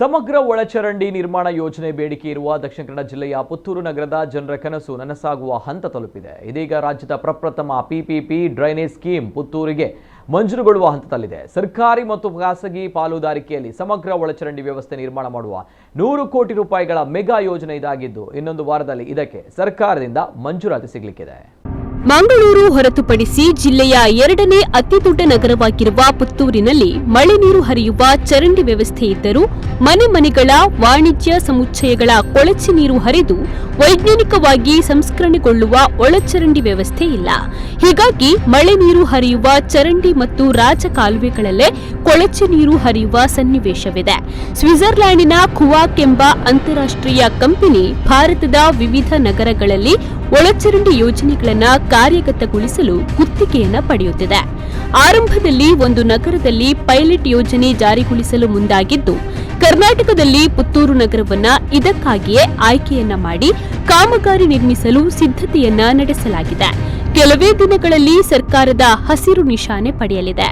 ಸಮಗ್ರ ಒಳಚರಂಡಿ ನಿರ್ಮಾಣ ಯೋಜನೆ ಬೇಡಿಕೆ ಇರುವ ದಕ್ಷಿಣ ಕನ್ನಡ ಜಿಲ್ಲೆಯ ಪುತ್ತೂರು ನಗರದ ಜನರ ಕನಸು ನನಸಾಗುವ ಹಂತ ತಲುಪಿದೆ. ಇದೀಗ ರಾಜ್ಯದ ಪ್ರಪ್ರಥಮ ಪಿಪಿಪಿ ಡ್ರೈನೇಜ್ ಸ್ಕೀಮ್ ಪುತ್ತೂರಿಗೆ ಮಂಜೂರುಗೊಳ್ಳುವ ಹಂತದಲ್ಲಿದೆ. ಸರ್ಕಾರಿ ಮತ್ತು ಖಾಸಗಿ ಪಾಲುದಾರಿಕೆಯಲ್ಲಿ ಸಮಗ್ರ ಒಳಚರಂಡಿ ವ್ಯವಸ್ಥೆ ನಿರ್ಮಾಣ ಮಾಡುವ 100 ಕೋಟಿ ರೂಪಾಯಿಗಳ ಮೆಗಾ ಯೋಜನೆ ಇದಾಗಿದ್ದು ಇನ್ನೊಂದು ವಾರದಲ್ಲಿ ಇದಕ್ಕೆ ಸರ್ಕಾರದಿಂದ ಮಂಜೂರಾತಿ ಸಿಗಲಿಕ್ಕಿದೆ. ಮಂಗಳೂರು ಹೊರತುಪಡಿಸಿ ಜಿಲ್ಲೆಯ ಎರಡನೇ ಅತಿದೊಡ್ಡ ನಗರವಾಗಿರುವ ಪುತ್ತೂರಿನಲ್ಲಿ ಮಳೆ ನೀರು ಹರಿಯುವ ಚರಂಡಿ ವ್ಯವಸ್ಥೆ ಇದ್ದರೂ ಮನೆ ಮನೆಗಳ ವಾಣಿಜ್ಯ ಸಮುಚ್ಚಯಗಳ ಕೊಳಚೆ ನೀರು ಹರಿದು ವೈಜ್ಞಾನಿಕವಾಗಿ ಸಂಸ್ಕರಣೆಗೊಳ್ಳುವ ಒಳಚರಂಡಿ ವ್ಯವಸ್ಥೆ ಇಲ್ಲ. ಹೀಗಾಗಿ ಮಳೆ ನೀರು ಹರಿಯುವ ಚರಂಡಿ ಮತ್ತು ರಾಜಕಾಲುವೆಗಳಲ್ಲೇ ಕೊಳಚೆ ನೀರು ಹರಿಯುವ ಸನ್ನಿವೇಶವಿದೆ. ಸ್ವಿಟ್ಜರ್ಲ್ಯಾಂಡಿನ ಖುವಾಕ್ ಎಂಬ ಅಂತಾರಾಷ್ಟ್ರೀಯ ಕಂಪನಿ ಭಾರತದ ವಿವಿಧ ನಗರಗಳಲ್ಲಿ ಒಳಚರಂಡಿ ಯೋಜನೆಗಳನ್ನು ಕಾರ್ಯಗತಗೊಳಿಸಲು ಗುತ್ತಿಗೆಯನ್ನು ಪಡೆಯುತ್ತಿದೆ. ಆರಂಭದಲ್ಲಿ ಒಂದು ನಗರದಲ್ಲಿ ಪೈಲಟ್ ಯೋಜನೆ ಜಾರಿಗೊಳಿಸಲು ಮುಂದಾಗಿದ್ದು, ಕರ್ನಾಟಕದಲ್ಲಿ ಪುತ್ತೂರು ನಗರವನ್ನ ಇದಕ್ಕಾಗಿಯೇ ಆಯ್ಕೆಯನ್ನ ಮಾಡಿ ಕಾಮಗಾರಿ ನಿರ್ಮಿಸಲು ಸಿದ್ಧತೆಯನ್ನ ನಡೆಸಲಾಗಿದೆ. ಕೆಲವೇ ದಿನಗಳಲ್ಲಿ ಸರ್ಕಾರದ ಹಸಿರು ನಿಶಾನೆ ಪಡೆಯಲಿದೆ.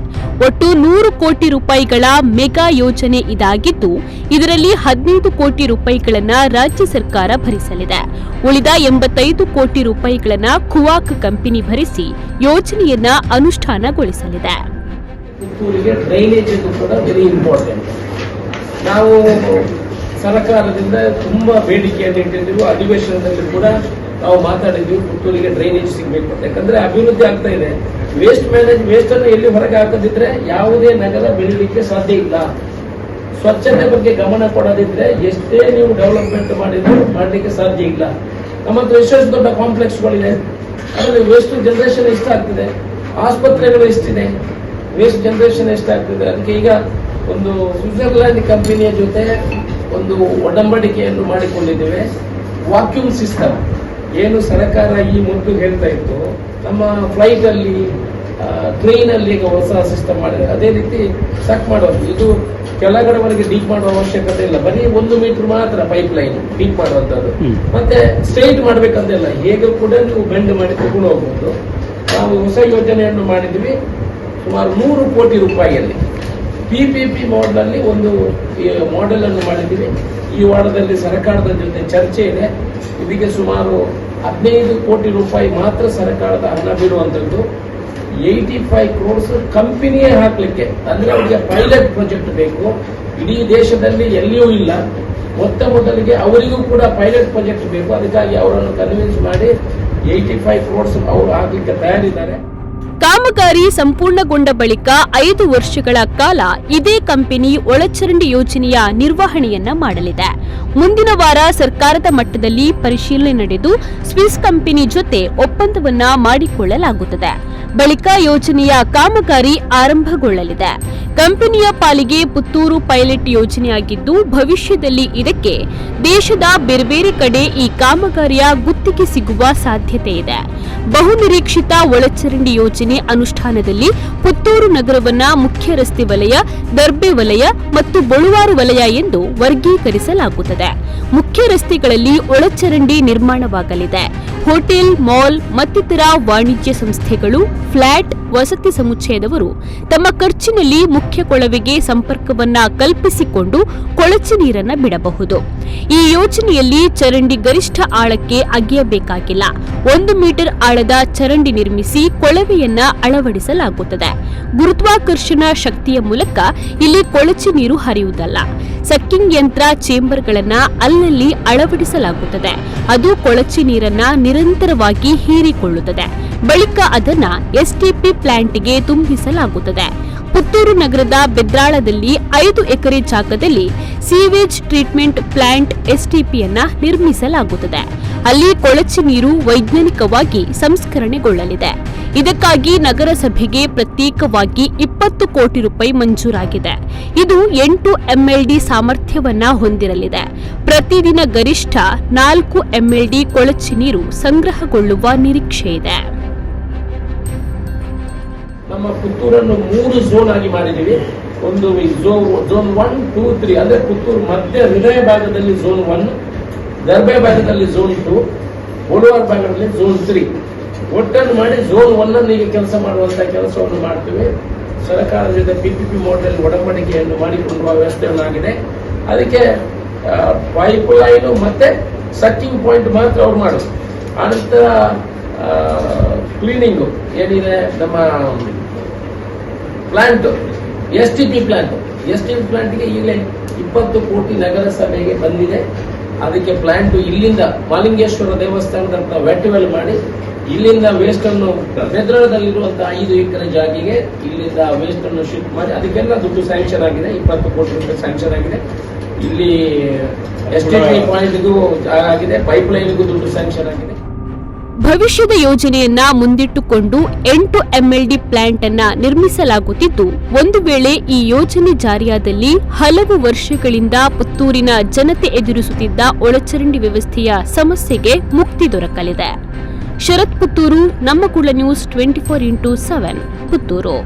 ಒಟ್ಟು 100 ಕೋಟಿ ರೂಪಾಯಿಗಳ ಮೆಗಾ ಯೋಜನೆ ಇದಾಗಿದ್ದು, ಇದರಲ್ಲಿ 15 ಕೋಟಿ ರೂಪಾಯಿಗಳನ್ನು ರಾಜ್ಯ ಸರ್ಕಾರ ಭರಿಸಲಿದೆ. ಉಳಿದ 85 ಕೋಟಿ ರೂಪಾಯಿಗಳನ್ನು ಖುವಾಕ್ ಕಂಪನಿ ಭರಿಸಿ ಯೋಜನೆಯನ್ನ ಅನುಷ್ಠಾನಗೊಳಿಸಲಿದೆ. ನಾವು ಸರ್ಕಾರದಿಂದ ತುಂಬಾ ಬೇಡಿಕೆಯನ್ನು ಇಟ್ಟಿದ್ದೀವಿ. ಅಧಿವೇಶನದಲ್ಲಿ ಕೂಡ ನಾವು ಮಾತಾಡಿದ್ವಿ, ಪುತ್ತೂರಿಗೆ ಡ್ರೈನೇಜ್ ಸಿಗಬೇಕು ಅಂತ. ಯಾಕಂದ್ರೆ ಅಭಿವೃದ್ಧಿ ಆಗ್ತಾ ಇದೆ. ವೇಸ್ಟ್ ಅನ್ನು ಎಲ್ಲಿ ಹೊರಗೆ ಹಾಕದಿದ್ರೆ ಯಾವುದೇ ನಗರ ಬೆಳೀಲಿಕ್ಕೆ ಸಾಧ್ಯ ಇಲ್ಲ. ಸ್ವಚ್ಛತೆ ಬಗ್ಗೆ ಗಮನ ಕೊಡೋದಿದ್ರೆ ಎಷ್ಟೇ ನೀವು ಡೆವಲಪ್ಮೆಂಟ್ ಮಾಡಿದ್ರು ಮಾಡಲಿಕ್ಕೆ ಸಾಧ್ಯ ಇಲ್ಲ. ನಮ್ಮ ಹತ್ರ ಎಷ್ಟೊಂದು ದೊಡ್ಡ ಕಾಂಪ್ಲೆಕ್ಸ್ಗಳಿದೆ, ಅದರಲ್ಲಿ ವೇಸ್ಟ್ ಜನರೇಷನ್ ಎಷ್ಟಾಗ್ತಿದೆ, ಆಸ್ಪತ್ರೆಗಳು ಎಷ್ಟಿದೆ, ವೇಸ್ಟ್ ಜನರೇಷನ್ ಎಷ್ಟಾಗ್ತಿದೆ. ಅದಕ್ಕೆ ಈಗ ಒಂದು ಸ್ವಿಟ್ಜರ್ಲ್ಯಾಂಡ್ ಕಂಪನಿಯ ಜೊತೆ ಒಂದು ಒಡಂಬಡಿಕೆಯನ್ನು ಮಾಡಿಕೊಂಡಿದ್ದೇವೆ. ವಾಕ್ಯೂಮ್ ಸಿಸ್ಟಮ್ ಏನು ಸರ್ಕಾರ ಈ ಮೊದಲು ಹೇಳ್ತಾ ಇತ್ತು, ನಮ್ಮ ಫ್ಲೈಟ್ ಅಲ್ಲಿ ಟ್ರೈನ್ ಅಲ್ಲಿ ಈಗ ಹೊಸ ಸಿಸ್ಟಮ್ ಮಾಡಿದೆ. ಅದೇ ರೀತಿ ಸಕ್ ಮಾಡೋದು, ಇದು ಕೆಳಗಡೆವರೆಗೆ ಡೀಪ್ ಮಾಡುವ ಅವಶ್ಯಕತೆ ಇಲ್ಲ. ಬರೀ 1 ಮೀಟರ್ ಮಾತ್ರ ಪೈಪ್ ಲೈನ್ ಡೀಪ್ ಮಾಡುವಂತದ್ದು. ಮತ್ತೆ ಸ್ಟ್ರೈಟ್ ಮಾಡ್ಬೇಕಂತಿಲ್ಲ, ಹೇಗೆ ಕೂಡ ನೀವು ಬೆಂಡ್ ಮಾಡಿ ತಗೊಂಡು ಹೋಗ್ಬೋದು. ನಾವು ಹೊಸ ಯೋಜನೆಯನ್ನು ಮಾಡಿದ್ವಿ, ಸುಮಾರು 100 ಕೋಟಿ ರೂಪಾಯಿಯಲ್ಲಿ ಪಿಪಿಪಿ ಮಾಡೆಲ್ ಒಂದು ಮಾಡೆಲ್ ಅನ್ನು ಮಾಡಿದ್ದೀವಿ. ಈ ವಾರದಲ್ಲಿ ಸರ್ಕಾರದ ಜೊತೆ ಚರ್ಚೆ ಇದೆ. ಇದಕ್ಕೆ ಸುಮಾರು 15 ಕೋಟಿ ರೂಪಾಯಿ ಮಾತ್ರ ಸರ್ಕಾರದ ಹಣ ಬೀಳುವಂಥದ್ದು. 85 ಕ್ರೋರ್ಸ್ ಕಂಪನಿಯೇ ಹಾಕ್ಲಿಕ್ಕೆ, ಅಂದ್ರೆ ಅವರಿಗೆ ಪೈಲಟ್ ಪ್ರಾಜೆಕ್ಟ್ ಬೇಕು. ಇಡೀ ದೇಶದಲ್ಲಿ ಎಲ್ಲಿಯೂ ಇಲ್ಲ. ಮೊದಲಿಗೆ ಅವರಿಗೂ ಕೂಡ ಪೈಲಟ್ ಪ್ರಾಜೆಕ್ಟ್ ಬೇಕು. ಅದಕ್ಕಾಗಿ ಅವರನ್ನು ಕನ್ವಿನ್ಸ್ ಮಾಡಿ 85 ಕ್ರೋರ್ಸ್ ಅವರು ಹಾಕ್ಲಿಕ್ಕೆ ತಯಾರಿದ್ದಾರೆ. ಕಾಮಗಾರಿ ಸಂಪೂರ್ಣಗೊಂಡ ಬಳಿಕ 5 ವರ್ಷಗಳ ಕಾಲ ಇದೇ ಕಂಪನಿ ಒಳಚರಂಡಿ ಯೋಜನೆಯ ನಿರ್ವಹಣೆಯನ್ನ ಮಾಡಲಿದೆ. ಮುಂದಿನ ವಾರ ಸರ್ಕಾರದ ಮಟ್ಟದಲ್ಲಿ ಪರಿಶೀಲನೆ ನಡೆದು ಸ್ವಿಸ್ ಕಂಪನಿ ಜೊತೆ ಒಪ್ಪಂದವನ್ನ ಮಾಡಿಕೊಳ್ಳಲಾಗುತ್ತದೆ. ಬಳಿಕ ಯೋಜನೆಯ ಕಾಮಗಾರಿ ಆರಂಭಗೊಳ್ಳಲಿದೆ. ಕಂಪನಿಯ ಪಾಲಿಗೆ ಪುತ್ತೂರು ಪೈಲಟ್ ಯೋಜನೆಯಾಗಿದ್ದು, ಭವಿಷ್ಯದಲ್ಲಿ ಇದಕ್ಕೆ ದೇಶದ ಬೇರೆ ಕಡೆ ಈ ಕಾಮಗಾರಿಯ ಗುತ್ತಿಗೆ ಸಿಗುವ ಸಾಧ್ಯತೆ ಇದೆ. ಬಹುನಿರೀಕ್ಷಿತ ಒಳಚರಂಡಿ ಯೋಜನೆ ಅನುಷ್ಠಾನದಲ್ಲಿ ಪುತ್ತೂರು ನಗರವನ್ನ ಮುಖ್ಯ ರಸ್ತೆ ವಲಯ, ದರ್ಬೆ ವಲಯ ಮತ್ತು ಬಳುವಾರು ವಲಯ ಎಂದು ವರ್ಗೀಕರಿಸಲಾಗುತ್ತದೆ. ಮುಖ್ಯ ರಸ್ತೆಗಳಲ್ಲಿ ಒಳಚರಂಡಿ ನಿರ್ಮಾಣವಾಗಲಿದೆ. ಹೋಟೆಲ್, ಮಾಲ್ ಮತ್ತಿತರ ವಾಣಿಜ್ಯ ಸಂಸ್ಥೆಗಳು, ಫ್ಲಾಟ್, ವಸತಿ ಸಮುಚ್ಚಯದವರು ತಮ್ಮ ಖರ್ಚಿನಲ್ಲಿ ಮುಖ್ಯ ಕೊಳವೆಗೆ ಸಂಪರ್ಕವನ್ನ ಕಲ್ಪಿಸಿಕೊಂಡು ಕೊಳಚೆ ನೀರನ್ನ ಬಿಡಬಹುದು. ಈ ಯೋಜನೆಯಲ್ಲಿ ಚರಂಡಿ ಗರಿಷ್ಠ ಆಳಕ್ಕೆ ಅಗೆಯಬೇಕಾಗಿಲ್ಲ. 1 ಮೀಟರ್ ಆಳದ ಚರಂಡಿ ನಿರ್ಮಿಸಿ ಕೊಳವೆಯನ್ನ ಅಳವಡಿಸಲಾಗುತ್ತದೆ. ಗುರುತ್ವಾಕರ್ಷಣ ಶಕ್ತಿಯ ಮೂಲಕ ಇಲ್ಲಿ ಕೊಳಚೆ ನೀರು ಹರಿಯುವುದಲ್ಲ, ಸಕ್ಕಿಂಗ್ ಯಂತ್ರ ಚೇಂಬರ್ಗಳನ್ನ ಅಲ್ಲಲ್ಲಿ ಅಳವಡಿಸಲಾಗುತ್ತದೆ. ಅದು ಕೊಳಚೆ ನೀರನ್ನ ನಿರಂತರವಾಗಿ ಹೀರಿಕೊಳ್ಳುತ್ತದೆ. ಬಳಿಕ ಅದನ್ನ ಎಸ್ಟಿಪಿ ಪ್ಲಾಂಟ್ಗೆ ತುಂಬಿಸಲಾಗುತ್ತದೆ. ಪುತ್ತೂರು ನಗರದ ಬೆದ್ರಾಳದಲ್ಲಿ 5 ಎಕರೆ ಜಾಗದಲ್ಲಿ ಸೀವೇಜ್ ಟ್ರೀಟ್ಮೆಂಟ್ ಪ್ಲಾಂಟ್ ಎಸ್ಟಿಪಿಯನ್ನ ನಿರ್ಮಿಸಲಾಗುತ್ತದೆ. ಅಲ್ಲಿ ಕೊಳಚೆ ನೀರು ವೈಜ್ಞಾನಿಕವಾಗಿ ಸಂಸ್ಕರಣೆಗೊಳ್ಳಲಿದೆ. ಇದಕ್ಕಾಗಿ ನಗರಸಭೆಗೆ ಪ್ರತ್ಯೇಕವಾಗಿ 20 ಕೋಟಿ ರೂಪಾಯಿ ಮಂಜೂರಾಗಿದೆ. ಇದು 8 ಎಂಎಲ್ಡಿ ಸಾಮರ್ಥ್ಯವನ್ನ ಹೊಂದಿರಲಿದೆ. ಪ್ರತಿದಿನ ಗರಿಷ್ಠ 4 ಎಂಎಲ್ಡಿ ಕೊಳಚೆ ನೀರು ಸಂಗ್ರಹಗೊಳ್ಳುವ ನಿರೀಕ್ಷೆ ಇದೆ. ನಮ್ಮ ಪುತ್ತೂರನ್ನು 3 ಝೋನ್ ಆಗಿ ಮಾಡಿದ್ದೀವಿ. ಒಂದು ಝೋನ್ 1, 2, 3 ಅಂದ್ರೆ ಪುತ್ತೂರು ಮಧ್ಯ ಹೃದಯ ಭಾಗದಲ್ಲಿ ಝೋನ್ 1, ದರ್ಬೆ ಭಾಗದಲ್ಲಿ ಝೋನ್ 2, ಬಳುವಾರು ಭಾಗದಲ್ಲಿ ಝೋನ್ 3 ಒಟ್ಟನ್ನು ಮಾಡಿ ಝೋನ್ 1 ಅನ್ನು ಈಗ ಕೆಲಸ ಮಾಡುವಂತ ಕೆಲಸವನ್ನು ಮಾಡ್ತೀವಿ. ಸರ್ಕಾರದ ಜೊತೆ ಪಿಪಿಪಿ ಮಾಡೆಲ್ ಒಡಂಬಡಿಕೆಯನ್ನು ಮಾಡಿಕೊಳ್ಳುವ ವ್ಯವಸ್ಥೆಯನ್ನಾಗಿದೆ. ಅದಕ್ಕೆ ಪೈಪ್ ಲೈನು ಮತ್ತೆ ಸಕ್ಕಿಂಗ್ ಪಾಯಿಂಟ್ ಮಾತ್ರ ಅವ್ರು ಮಾಡೋದು. ಆನಂತರ ಕ್ಲೀನಿಂಗು ಏನಿದೆ ನಮ್ಮ ಪ್ಲಾಂಟ್ STP ಪ್ಲಾಂಟ್ಗೆ ಈಗಲೇ 20 ಕೋಟಿ ನಗರಸಭೆಗೆ ಬಂದಿದೆ. ಅದಕ್ಕೆ ಪ್ಲಾಂಟ್ ಇಲ್ಲಿಂದ ಮಾಲಿಂಗೇಶ್ವರ ದೇವಸ್ಥಾನದ ವೆಲ್ ಮಾಡಿ ಇಲ್ಲಿಂದ ವೇಸ್ಟ್ ಅನ್ನು ಬೆದ್ರದಲ್ಲಿರುವಂತಹ 5 ಎಕರೆ ಜಾಗಿಗೆ ಇಲ್ಲಿಂದ ವೇಸ್ಟ್ ಅನ್ನು ಶಿಫ್ಟ್ ಮಾಡಿ ಅದಕ್ಕೆಲ್ಲ ದುಡ್ಡು ಸ್ಯಾಂಕ್ಷನ್ ಆಗಿದೆ. 20 ಕೋಟಿ ರೂಪಾಯಿ ಸ್ಯಾಂಕ್ಷನ್ ಆಗಿದೆ. ಇಲ್ಲಿ STP ಪಾಯಿಂಟ್ಗೂ ಆಗಿದೆ, ಪೈಪ್ ಲೈನ್ಗೂ ದುಡ್ಡು ಸ್ಯಾಂಕ್ಷನ್ ಆಗಿದೆ. ಭವಿಷ್ಯದ ಯೋಜನೆಯನ್ನ ಮುಂದಿಟ್ಟುಕೊಂಡು 8 MLD ಪ್ಲಾಂಟ್ ಅನ್ನ ನಿರ್ಮಿಸಲಾಗುತ್ತಿದ್ದು, ಒಂದು ವೇಳೆ ಈ ಯೋಜನೆ ಜಾರಿಯಾದಲ್ಲಿ ಹಲವು ವರ್ಷಗಳಿಂದ ಪುತ್ತೂರಿನ ಜನತೆ ಎದುರಿಸುತ್ತಿದ್ದ ಒಳಚರಂಡಿ ವ್ಯವಸ್ಥೆಯ ಸಮಸ್ಯೆಗೆ ಮುಕ್ತಿ ದೊರಕಲಿದೆ. ಶರತ್ ಪುತ್ತೂರು, ನಮ್ಮ ಕುಳ ನ್ಯೂಸ್ 24x7 ಪುತ್ತೂರು.